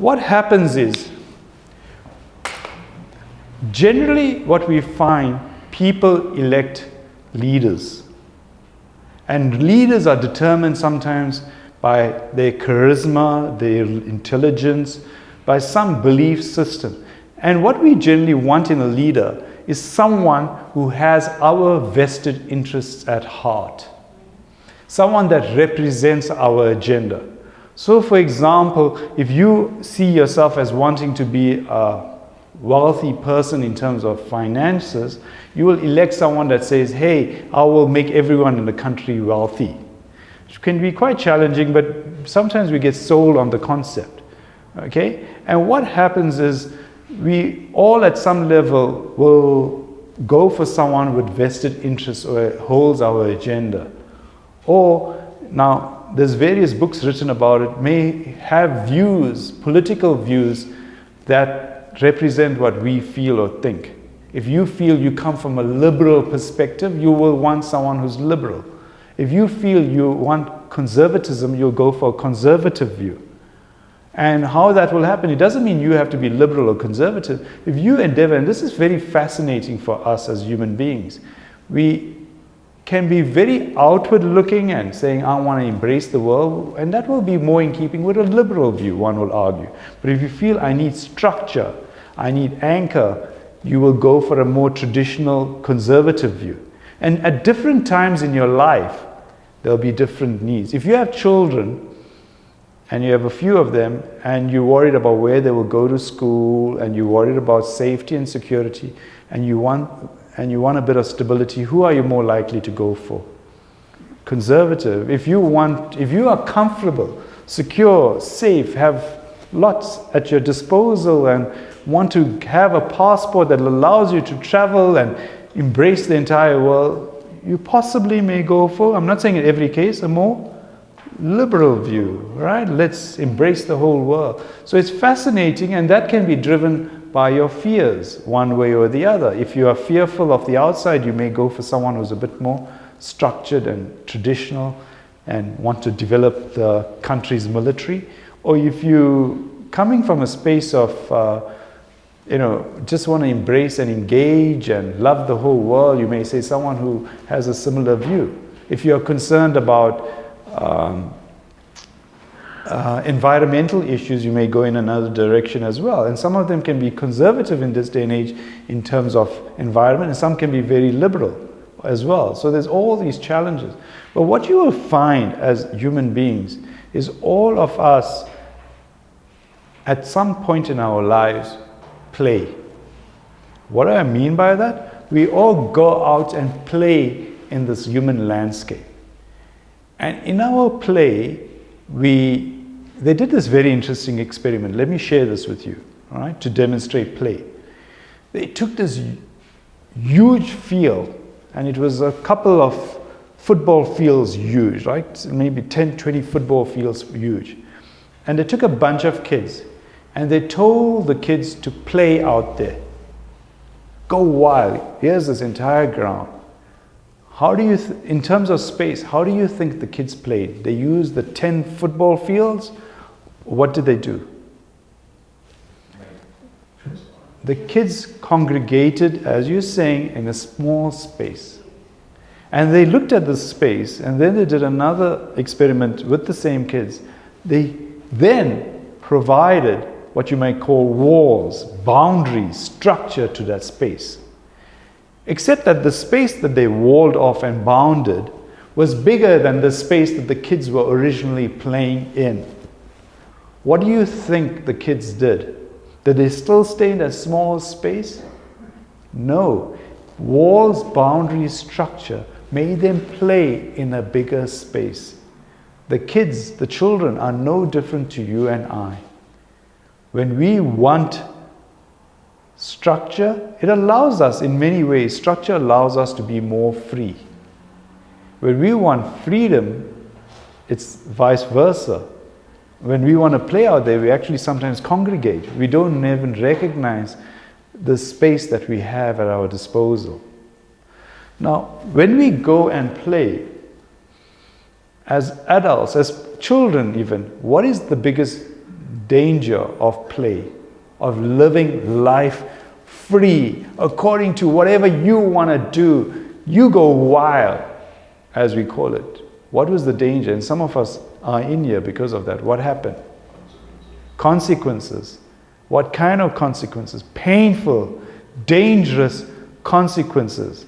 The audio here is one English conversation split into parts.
what happens is, generally what we find, people elect leaders. And leaders are determined sometimes by their charisma, their intelligence, by some belief system. And what we generally want in a leader is someone who has our vested interests at heart. Someone that represents our agenda. So for example, if you see yourself as wanting to be a wealthy person in terms of finances, you will elect someone that says, hey, I will make everyone in the country wealthy. Which can be quite challenging, but sometimes we get sold on the concept. Okay? And what happens is, we all at some level will go for someone with vested interests or holds our agenda. Or, now, there's various books written about it, may have views, political views, that represent what we feel or think. If you feel you come from a liberal perspective, you will want someone who's liberal. If you feel you want conservatism, you'll go for a conservative view. And how that will happen, it doesn't mean you have to be liberal or conservative. If you endeavor, and this is very fascinating for us as human beings, we can be very outward looking and saying, I want to embrace the world, and that will be more in keeping with a liberal view, one will argue. But if you feel I need structure, I need anchor, you will go for a more traditional conservative view. And at different times in your life, there'll be different needs. If you have children, and you have a few of them, and you're worried about where they will go to school, and you're worried about safety and security, and you want a bit of stability, who are you more likely to go for? Conservative. If you are comfortable, secure, safe, have lots at your disposal, and want to have a passport that allows you to travel and embrace the entire world, you possibly may go for, I'm not saying in every case, a more liberal view, right? Let's embrace the whole world. So it's fascinating, and that can be driven by your fears, one way or the other. If you are fearful of the outside, you may go for someone who's a bit more structured and traditional and want to develop the country's military. Or if you coming from a space of just want to embrace and engage and love the whole world, you may say someone who has a similar view. If you are concerned about environmental issues, you may go in another direction as well. And some of them can be conservative in this day and age in terms of environment, and some can be very liberal as well. So there's all these challenges. But what you will find as human beings is all of us at some point in our lives play. What do I mean by that? We all go out and play in this human landscape. And in our play, they did this very interesting experiment. Let me share this with you, all right, to demonstrate play. They took this huge field, and it was a couple of football fields huge, right? Maybe 10, 20 football fields huge. And they took a bunch of kids, and they told the kids to play out there. Go wild. Here's this entire ground. How do you, in terms of space, how do you think the kids played? They used the 10 football fields? What did they do? The kids congregated, as you're saying, in a small space. And they looked at this space, and then they did another experiment with the same kids. They then provided what you might call walls, boundaries, structure to that space. Except that the space that they walled off and bounded was bigger than the space that the kids were originally playing in. What do you think the kids did? Did they still stay in that small space? No. Walls, boundaries, structure made them play in a bigger space. The kids, the children, are no different to you and I. When we want structure, it allows us in many ways. Structure allows us to be more free. When we want freedom, it's vice versa. When we want to play out there, we actually sometimes congregate. We don't even recognize the space that we have at our disposal. Now, when we go and play, as adults, as children even, what is the biggest danger of play, of living life free, according to whatever you want to do. You go wild, as we call it. What was the danger? And some of us are in here because of that. What happened? Consequences. What kind of consequences? Painful, dangerous consequences.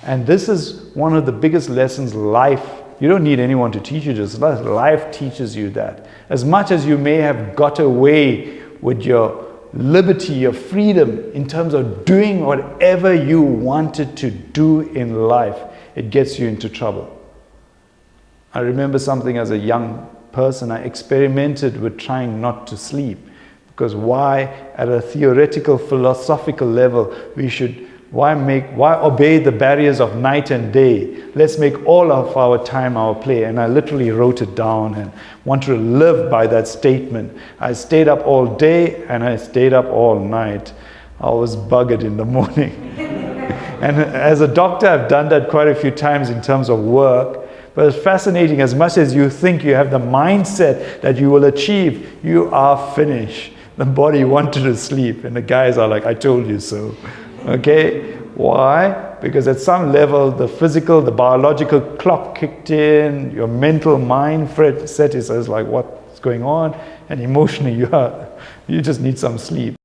And this is one of the biggest lessons life. You don't need anyone to teach you this. Life teaches you that. As much as you may have got away with your liberty, your freedom, in terms of doing whatever you wanted to do in life, it gets you into trouble. I remember something as a young person, I experimented with trying not to sleep. Because why, at a theoretical, philosophical level, why obey the barriers of night and day? Let's make all of our time our play. And I literally wrote it down and want to live by that statement. I stayed up all day and I stayed up all night. I was buggered in the morning. And as a doctor, I've done that quite a few times in terms of work. But it's fascinating, as much as you think you have the mindset that you will achieve, you are finished. The body wanted to sleep and the guys are like, I told you so. Okay? Why? Because at some level, the physical, the biological clock kicked in, your mental mind set is like, what's going on? And emotionally, you just need some sleep.